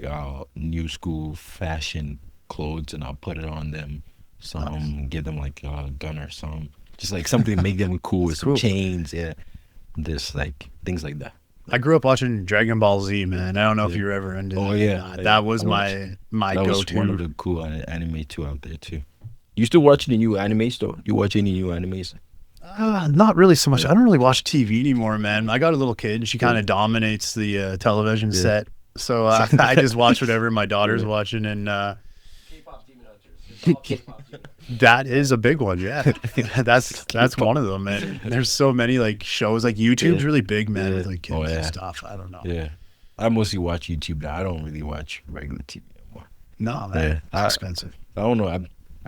our new school fashion clothes, and I'll put it on them. Some give them like a gun or something, just like something to make them cool with some chains, just like things like that. I grew up watching Dragon Ball Z, man. I don't know if you were ever into that. Oh yeah, that was my that go-to. was one of the cool anime too out there too. You still watching the new animes though? You watch any new animes? Not really so much. I don't really watch TV anymore, man. I got a little kid. She kind of dominates the television set. So I just watch whatever my daughter's watching. And K-pop Demon Hunters. that is a big one, yeah. that's one of them, man. There's so many like shows. Like YouTube's really big, man, with like kids and stuff. I don't know. Yeah. I mostly watch YouTube now. I don't really watch regular TV anymore. No, man. It's expensive. I don't know. I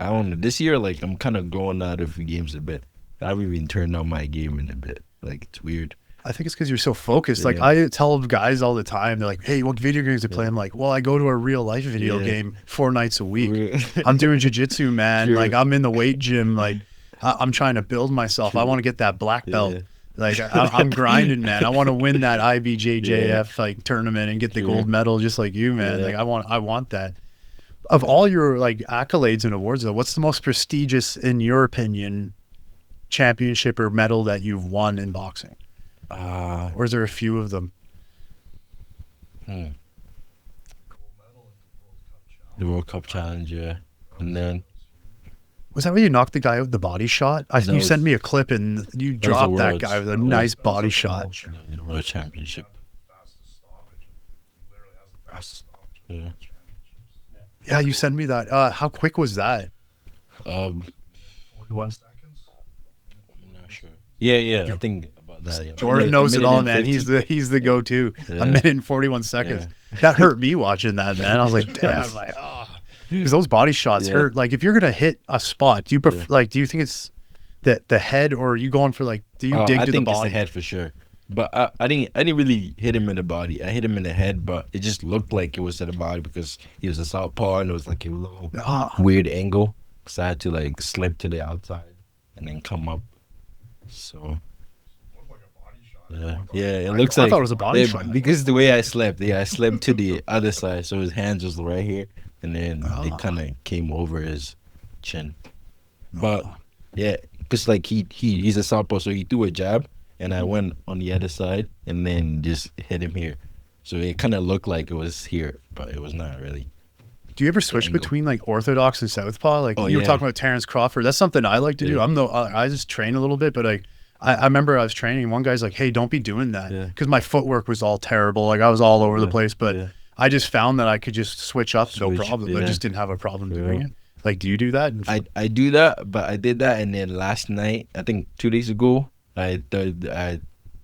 don't know. This year, like, I'm kind of going out of games a bit. I haven't even turned on my game in a bit. Like, it's weird. I think it's because you're so focused. Like, I tell guys all the time, they're like, hey, what video games do you play? I'm like, well, I go to a real life video game 4 nights a week. I'm doing jiu-jitsu, man. Like, I'm in the weight gym. Like, I'm trying to build myself. I want to get that black belt. Like, I'm grinding, man. I want to win that IBJJF like tournament and get the gold medal just like you, man. Like, I want that. Of all your like accolades and awards, though, what's the most prestigious, in your opinion, championship or medal that you've won in boxing? Or is there a few of them? The World Cup Challenge, yeah. And then was that where you knocked the guy out with the body shot? You sent me a clip and you dropped that guy with a nice body shot. The World Championship. Yeah. Yeah, you sent me that. How quick was that? 41 seconds. I'm not sure. Yeah. I think about that. Yeah. Jordan knows it all, man. He's the go-to. Yeah. 1 minute and 41 seconds. Yeah. That hurt me watching that, man. I was like, damn. I'm like, oh, because those body shots hurt. Like, if you're gonna hit a spot, do you prefer? Like, do you think it's the head, or are you going for like? Do you dig to the body? I think it's the head for sure. But I didn't really hit him in the body. I hit him in the head, but it just looked like it was to the body because he was a southpaw and it was like a little weird angle. So I had to like slip to the outside and then come up. So it looks like I thought it was a body shot because the way I slept. Yeah, I slept to the other side, so his hands was right here, and then it kind of came over his chin. But yeah, because like he's a southpaw, so he threw a jab. And I went on the other side and then just hit him here. So it kind of looked like it was here, but it was not really. Do you ever switch angle. between like orthodox and southpaw? Like Oh, you were yeah. talking about Terrence Crawford. That's something I like to do. Yeah. I just train a little bit, but like I remember I was training and one guy's like, hey, don't be doing that. Yeah. Because my footwork was all terrible. Like I was all over the Yeah. place, but Yeah. I just found that I could just switch up no Switch, problem. I yeah. just didn't have a problem Yeah. doing it. Like, do you do that? I do that, but I did that, and then last night, I think 2 days ago, I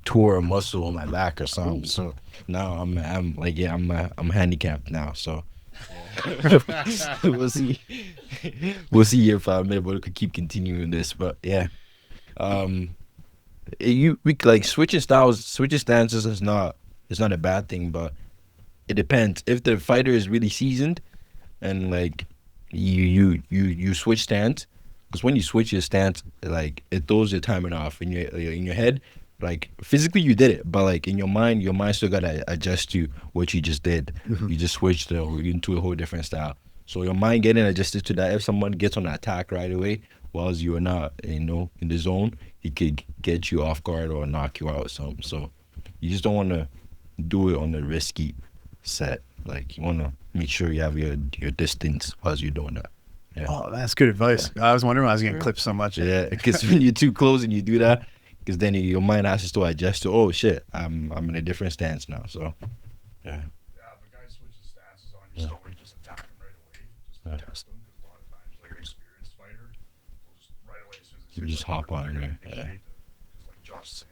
tore a muscle on my back or something. So now I'm handicapped now. So we'll see. We'll see if I'm able to keep continuing this. But yeah, we like switching styles, switching stances is not a bad thing, but it depends. If the fighter is really seasoned, and like you switch stance, because when you switch your stance, like it throws your timing off in your head. Like physically you did it, but like in your mind still gotta adjust to what you just did. You just switched into a whole different style. So your mind getting adjusted to that. If someone gets on an attack right away, whilst you are not, in the zone, he could get you off guard or knock you out or something. So you just don't want to do it on a risky set. Like you want to make sure you have your distance whilst you're doing that. Yeah. Oh, that's good advice. I was wondering why I was getting clipped so much. Yeah, because when you're too close and you do that, because then your mind has to still adjust to, oh shit, I'm in a different stance now. So, yeah. Yeah, if a guy switches stances on you, so just attack him right away. Just test him, because a lot of times, like an experienced fighter, will just right away as soon as You just hop on it, right? Yeah. Because like Josh is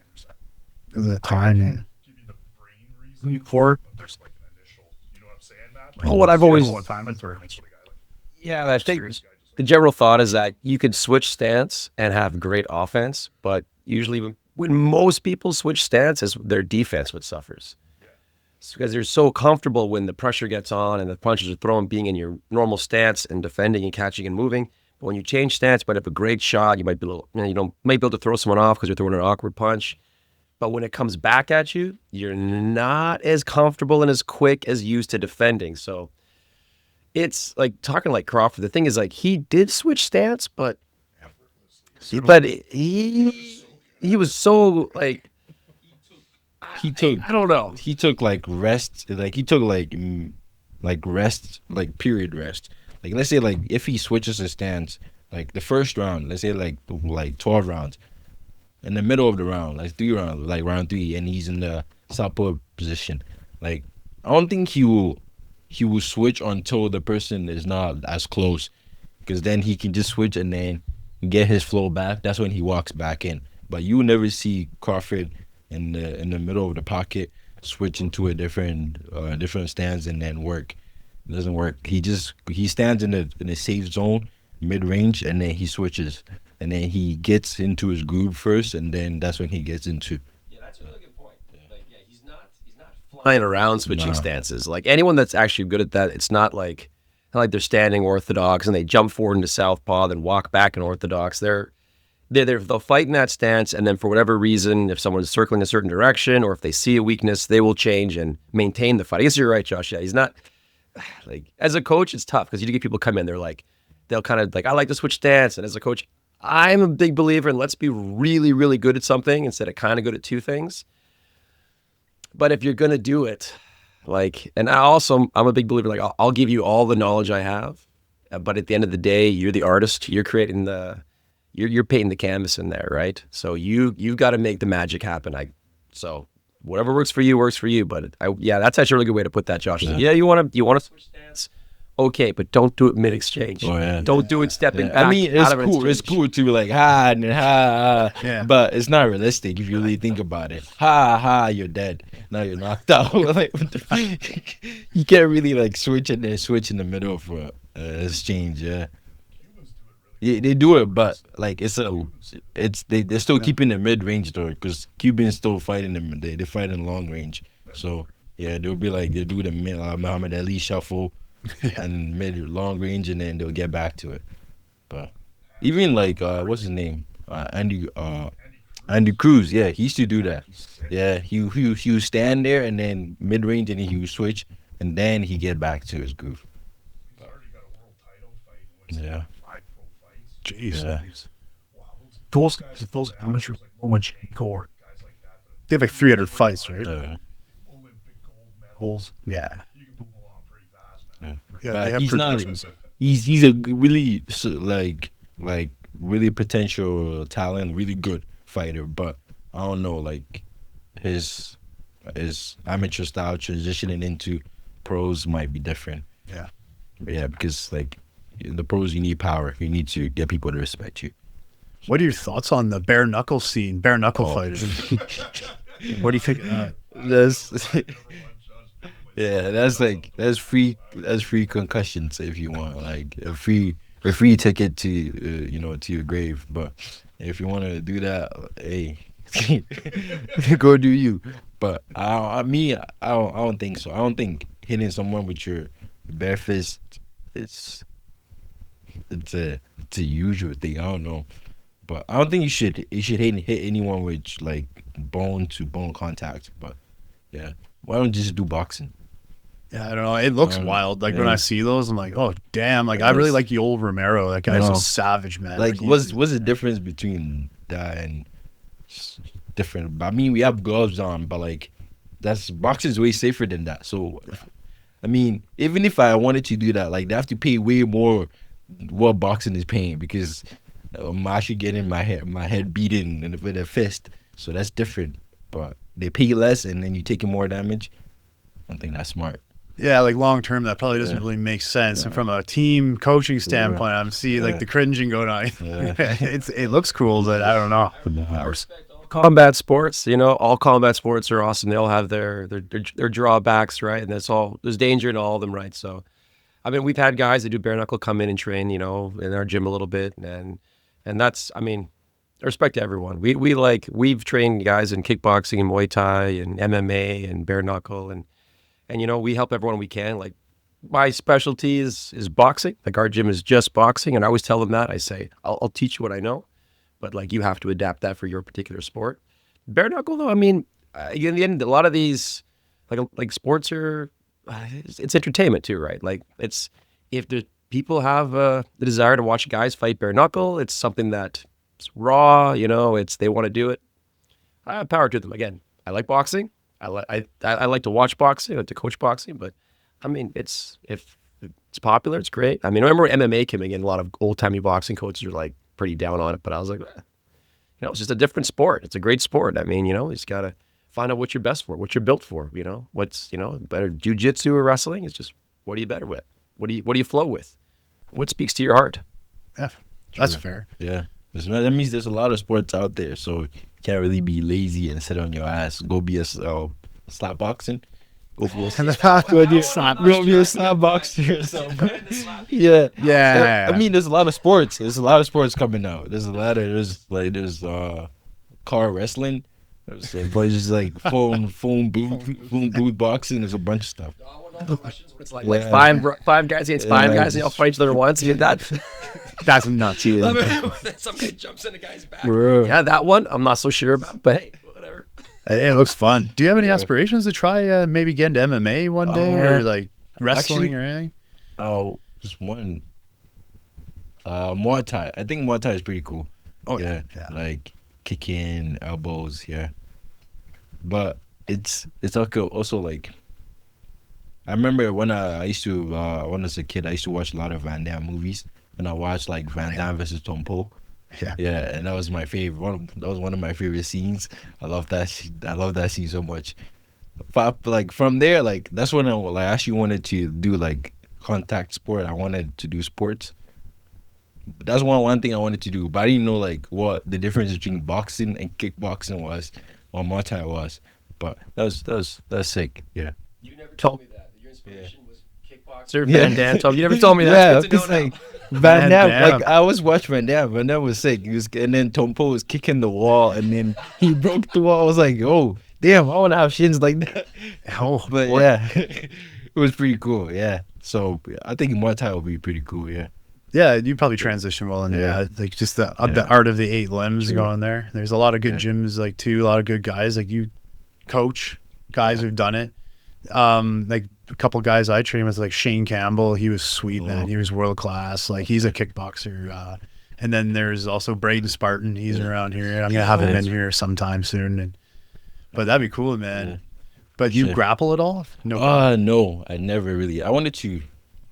saying, The timing. give you the brain reason, Or but there's like an initial, you know what I'm saying, Matt? Well, what I've always- What time it's for the guy, like, Yeah, I think serious guy just the general thought is that you could switch stance and have great offense, but usually when most people switch stance, is their defense what suffers. It's because they're so comfortable when the pressure gets on and the punches are thrown, being in your normal stance and defending and catching and moving. But when you change stance, you might have a great shot. You might be a little, might be able to throw someone off because you're throwing an awkward punch. But when it comes back at you, you're not as comfortable and as quick as used to defending. So it's like talking like Crawford. The thing is, like, he did switch stance, but he was so like, He took I don't know. he took like rest, like he took like rest, like period rest. Like let's say like if he switches his stance, like the first round, let's say like 12 rounds, in the middle of the round, like 3 rounds, like round 3, and he's in the southpaw position. Like I don't think he will switch until the person is not as close, because then he can just switch and then get his flow back. That's when he walks back in. But you will never see Crawford in the middle of the pocket switch into a different stance and then work. It doesn't work. He stands in a safe zone, mid range, and then he switches, and then he gets into his groove first, and then that's when he gets into. Yeah, that's a really good point. Like, yeah, he's not flying around switching Nah. stances. Like anyone that's actually good at that, it's not like they're standing orthodox and they jump forward into southpaw, then walk back in orthodox. They'll fight in that stance, and then for whatever reason, if someone's circling a certain direction or if they see a weakness, they will change and maintain the fight. I guess you're right, Josh. Yeah, he's not like, as a coach, it's tough because you get people come in, they'll kind of like, I like to switch stance, and as a coach, I'm a big believer in let's be really, really good at something instead of kind of good at two things. But if you're gonna do it, like, and I'm a big believer, like I'll give you all the knowledge I have, but at the end of the day, you're the artist. You're creating you're painting the canvas in there, right? So you've got to make the magic happen. So whatever works for you. But that's actually a really good way to put that, Josh. Yeah, you want to switch stance, okay, but don't do it mid exchange. Oh, yeah. Don't do it stepping back. I mean, it's out of cool. It's exchange. cool to be like ha, Yeah. but it's not realistic if you really think about it. Ha, you're dead. Now you're knocked out. Like, what the fuck? You can't really like switch in the middle for exchange. Yeah. Yeah, they do it, but like they're still keeping the mid range though, because Cubans still fighting them. They fight in long range. So yeah, they'll be like they do the Muhammad Ali shuffle and mid long range, and then they'll get back to it. But even like what's his name, Andy Cruz. Yeah, he used to do that. Yeah, he would stand there and then mid range, and then he would switch, and then he get back to his groove. He's already got a world title fight. And Yeah. 5 pro fights. Jeez. Yeah. Wow, Those guys, those amateur core guys like that They have like 300 fights, right? Olympic gold medal. holes. Yeah. You can move along pretty fast, Yeah, But they have he's not. predictions. He's a really like really potential talent, really good fighter. But I don't know, like his amateur style transitioning into pros might be different. Yeah. But yeah, because like in the pros, you need power. You need to get people to respect you. What are your thoughts on the bare knuckle scene, bare knuckle fighters? What do you think of that? That's yeah, that's free concussions if you want, like a free ticket to to your grave. But if you want to do that, hey, go do you. But I don't think so. I don't think hitting someone with your bare fist it's a usual thing. I don't know. But I don't think you should hit anyone with like bone to bone contact. But yeah, why don't you just do boxing? Yeah, I don't know. It looks wild. Like when I see those, I'm like, oh damn! Like I really like Yoel Romero. That guy's a savage, man. Like, what's the difference between that and different? I mean, we have gloves on, but like, that's boxing is way safer than that. So, I mean, even if I wanted to do that, like, they have to pay way more what boxing is paying because I'm actually getting my head beaten with a fist. So that's different. But they pay less, and then you're taking more damage. I don't think that's smart. Yeah, like long term, that probably doesn't really make sense. And from a team coaching standpoint, I'm seeing like the cringing going on. It looks cool, but I don't know. I respect all combat sports. All combat sports are awesome. They all have their drawbacks, right? And there's danger in all of them, right? So, I mean, we've had guys that do bare knuckle come in and train, in our gym a little bit, and that's, I mean, I respect everyone. We've trained guys in kickboxing and Muay Thai and MMA and bare knuckle and we help everyone we can. Like my specialty is boxing. Like our gym is just boxing. And I always tell them that. I say, I'll teach you what I know, but like you have to adapt that for your particular sport. Bare knuckle though, I mean, in the end, a lot of these like sports are, it's entertainment too, right? Like if the people have the desire to watch guys fight bare knuckle, it's something that's raw, they want to do it. I have power to them. Again, I like boxing. I like to watch boxing, I like to coach boxing, but I mean, if it's popular, it's great. I mean, I remember MMA coming in, a lot of old-timey boxing coaches are like pretty down on it, but I was like, it's just a different sport. It's a great sport. I mean, you just got to find out what you're best for, what you're built for, what's, better jiu-jitsu or wrestling. It's just, what are you better with? What do you flow with? What speaks to your heart? Yeah, that's fair. Yeah. That means there's a lot of sports out there, so you can't really be lazy and sit on your ass. Go be a slap boxing. Go be a slap boxer or something. Yeah. I mean, there's a lot of sports. There's a lot of sports coming out. There's car wrestling. There's just like phone booth boxing. There's a bunch of stuff. It's like five guys against five guys, and they all fight each other once. That's nuts. Some guy jumps in a guy's back. Bro. Yeah, that one I'm not so sure about, but hey, whatever. It looks fun. Do you have any aspirations to try maybe get into MMA one day or like wrestling or anything? Oh, just one. Muay Thai. I think Muay Thai is pretty cool. Oh yeah. Like kicking elbows. Yeah, but it's also like. I remember when I used to when I was a kid, I used to watch a lot of Van Damme movies, and I watched like Van Damme versus Tom Po. Yeah, and that was my favorite. That was one of my favorite scenes. I love that scene so much. But like from there, like that's when I actually wanted to do like contact sport. I wanted to do sports. But that's one thing I wanted to do, but I didn't know like what the difference between boxing and kickboxing was, or Muay Thai was. But that was sick. Yeah. You never told me that. Your inspiration was kickboxer Van Damme. You never told me that. Yeah, it's like Van Damme. Like I always watched Van Damme. Van Damme was sick. And then Tom Po was kicking the wall, and then he broke the wall. I was like, oh damn, I want to have shins like that. But yeah, it was pretty cool. Yeah. So I think Muay Thai will be pretty cool. Yeah. Yeah, you probably transition well into that. Like just the art of the 8 limbs going there. There's a lot of good gyms, like too, a lot of good guys. Like you coach guys who've done it. Like a couple guys I trained with, like Shane Campbell. He was sweet, man. He was world class. Like he's a kickboxer. And then there's also Braden Spartan. He's around here. I'm gonna have him in here sometime soon. But that'd be cool, man. But you grapple at all? No, I never really. I wanted to.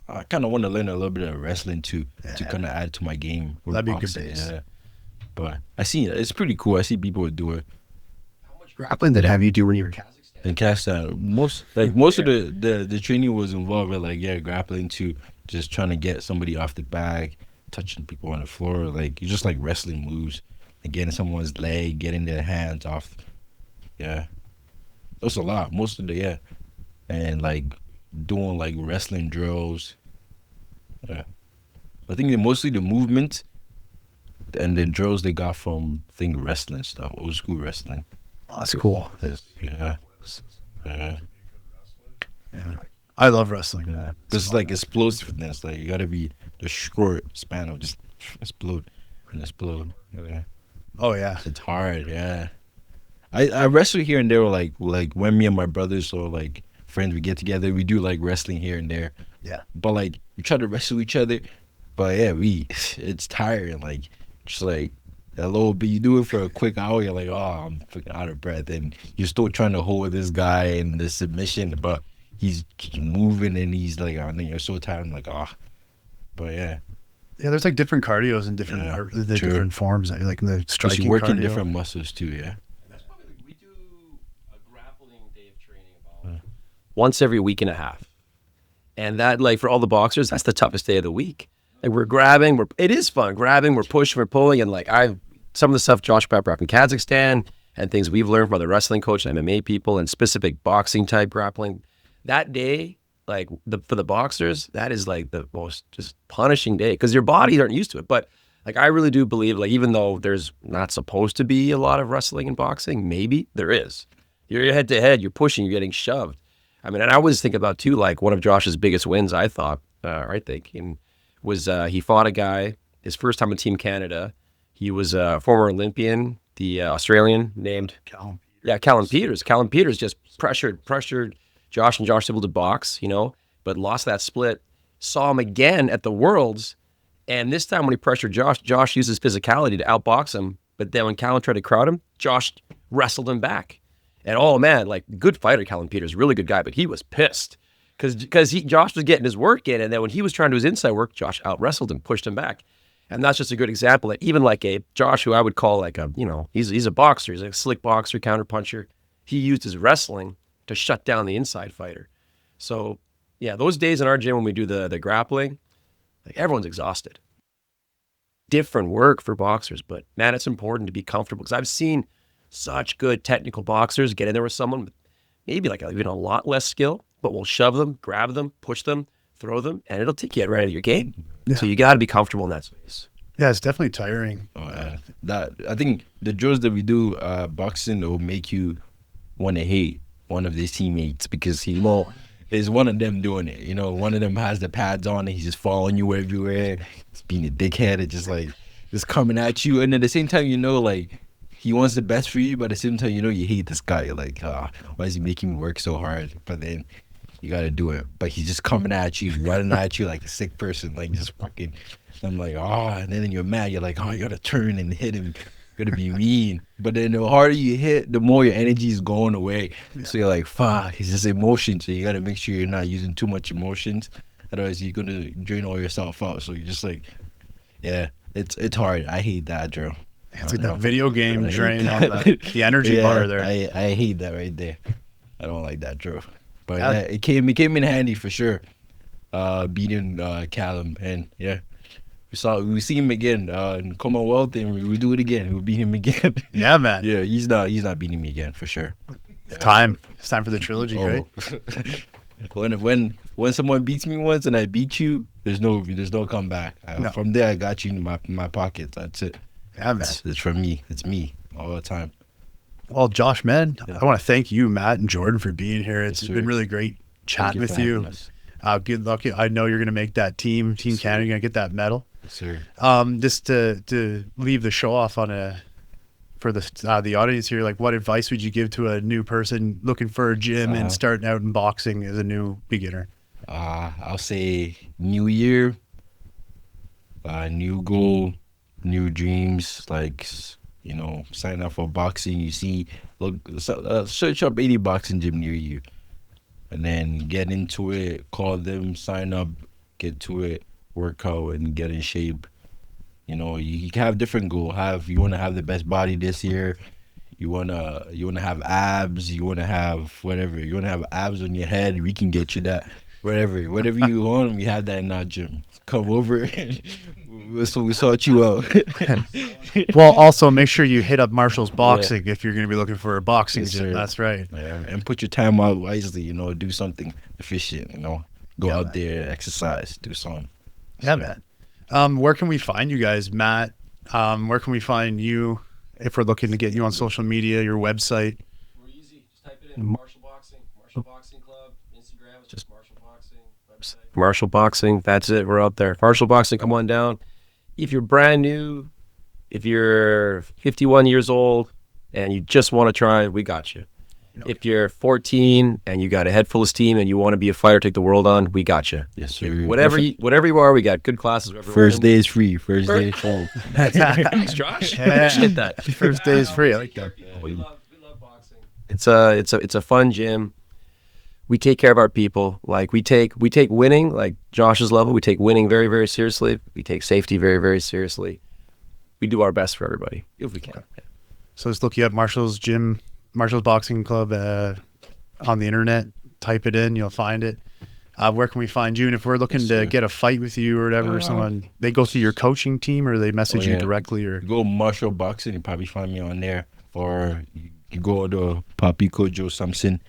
I kind of want to learn a little bit of wrestling too, to kind of add to my game. with That'd be a good boxing, base. yeah. But I see it's pretty cool. I see people do it. Grappling that have you do when you were in Kazakhstan? In Kazakhstan, most of the training was involved with grappling too, just trying to get somebody off the bag, touching people on the floor, you just wrestling moves, and getting someone's leg, getting their hands off. Yeah, that's a lot. Most of and doing wrestling drills. Yeah, I think that mostly the movement and the drills they got from wrestling stuff, old school wrestling. Oh, that's cool. Yeah. I love wrestling. Yeah. This is explosiveness. You gotta be the short span of just explode and explode. Yeah. Oh yeah. It's hard, yeah. I wrestle here and there, when me and my brothers or friends we get together, we do wrestling here and there. Yeah. But we try to wrestle each other, but yeah, it's tiring. Just a little bit, you do it for a quick hour, you're like, oh, I'm freaking out of breath, and you're still trying to hold this guy in the submission, but he's moving and he's and then you're so tired. I'm like, oh, but yeah. Yeah, there's different cardios and different the true. different forms. In the Because striking you work in cardio. different muscles too, yeah. We do a grappling day of training about once every week and a half. And that, for all the boxers, that's the toughest day of the week. We're grabbing, it is fun, grabbing, we're pushing, we're pulling, and some of the stuff Josh Pepper up in Kazakhstan and things we've learned from other wrestling coach and MMA people and specific boxing type grappling. That day, for the boxers, that is the most just punishing day because your body aren't used to it. But I really do believe even though there's not supposed to be a lot of wrestling and boxing, maybe there is. You're head to head, you're pushing, you're getting shoved. I mean, and I always think about too, one of Josh's biggest wins, I thought, was he fought a guy, his first time in Team Canada. He was a former Olympian, the Australian named Callum. Yeah, Callum Peters. Callum Peters just pressured Josh, and Josh able to box, but lost that split. Saw him again at the Worlds, and this time when he pressured Josh used his physicality to outbox him, but then when Callum tried to crowd him, Josh wrestled him back. And oh man, good fighter, Callum Peters, really good guy, but he was pissed because Josh was getting his work in, and then when he was trying to do his inside work, Josh out wrestled him, pushed him back. And that's just a good example that even a Josh, who I would call he's a boxer, he's a slick boxer, counter puncher. He used his wrestling to shut down the inside fighter. So yeah, those days in our gym when we do the grappling, everyone's exhausted. Different work for boxers, but man, it's important to be comfortable because I've seen such good technical boxers get in there with someone with maybe even a lot less skill, but will shove them, grab them, push them, throw them, and it'll take you right out of your game. Yeah. So you got to be comfortable in that space. Yeah, it's definitely tiring. Oh, yeah. I think the drills that we do boxing will make you want to hate one of their teammates because there's one of them doing it. One of them has the pads on and he's just following you everywhere. He's being a dickhead and just coming at you. And at the same time, he wants the best for you, but at the same time, you hate this guy. Why is he making me work so hard? But then you got to do it. But he's just coming at you, running at you like a sick person, just fucking. I'm like, and then you're mad. You're like, you got to turn and hit him. You got to be mean. But then the harder you hit, the more your energy is going away. Yeah. So you're like, fuck, it's just emotion. So you got to make sure you're not using too much emotions. Otherwise, you're going to drain all yourself out. So you're just yeah, it's hard. I hate that drill. It's that video game drain on the energy bar there. I hate that right there. I don't like that drill. But it came in handy for sure. Beating Callum, and yeah, we see him again in Commonwealth, and we do it again. We'll beat him again. Yeah, man. Yeah, he's not beating me again for sure. It's time for the trilogy, right? When someone beats me once and I beat you, there's no comeback. No. From there, I got you in my pocket. That's it. Yeah, man. It's from me. It's me all the time. Well, Josh, man, I want to thank you, Matt and Jordan, for being here. It's been really great chatting with you. Good luck. I know you're going to make that Team Canada. You're going to get that medal. Yes, sir. Just to leave the show off on for the audience here, what advice would you give to a new person looking for a gym and starting out in boxing as a new beginner? I'll say new year, new goal, new dreams. Sign up for boxing. You see, search up any boxing gym near you, and then get into it. Call them, sign up, into it, work out, and get in shape. You know, you can have different goals. You want to have the best body this year. You wanna have abs. You wanna have whatever. You wanna have abs on your head. We can get you that. Whatever you want, we have that in our gym. Come over. We'll sort you out. Well, also make sure you hit up Marshall's Boxing if you're going to be looking for a boxing Yes, gym. sir. That's right. Yeah, and put your time out wisely. You know, do something efficient. You know, go out there, exercise, do something. Yeah, man. Where can we find you guys, Matt? Where can we find you if we're looking to get you on social media, your website? We're easy. Just type it in Marshall Boxing Club, Instagram. It's just Marshall Boxing. Website. Marshall Boxing. That's it. We're out there. Marshall Boxing. Come on down. If you're brand new, if you're 51 years old and you just want to try, we got you. If you're 14 and you got a head full of steam and you want to be a fighter, take the world on, we got you. Yes, sir. Whatever you are, we got good classes. First day is free. First day is full. Thanks, Josh. Yeah. Appreciate that. First day is free. I like that. We love boxing. It's a fun gym. We take care of our people. Like we take winning, like Josh's level. We take winning very, very seriously. We take safety very, very seriously. We do our best for everybody if we can. So just look you up Marshall's Gym, Marshall's Boxing Club on the internet. Type it in, you'll find it. Where can we find you? And if we're looking to get a fight with you or whatever, someone they go through your coaching team or they message you directly or Go Marshall Boxing, you probably find me on there. Or you go to Papi Kojo Samson,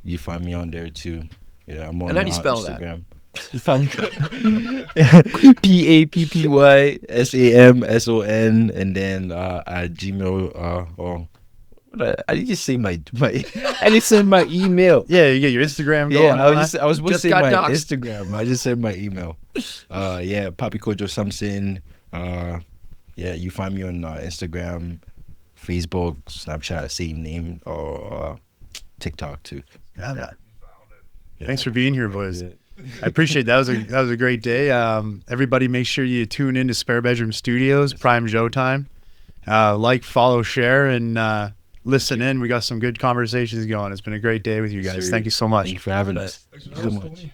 you find me on there too. Yeah, I'm on And how do you spell Instagram. PAPPYSAMSON and then at Gmail. I didn't say my I didn't say my email. yeah, you get your Instagram going. Yeah, all I was supposed Just to say got my doxed. Instagram. I just said my email. Yeah, Papi Kojo Samson. Yeah, you find me on Instagram, Facebook, Snapchat, same name, or TikTok too. that. Yeah. Thanks for being here, boys. I appreciate that. That was a great day. Everybody, make sure you tune in to Spare Bedroom Studios, Prime Joe time. Like, follow, share, and listen in. We got some good conversations going. It's been a great day with you guys. Sir. Thank you so much. Thank you for having us. Thanks for Thank you so having us, much. Tony.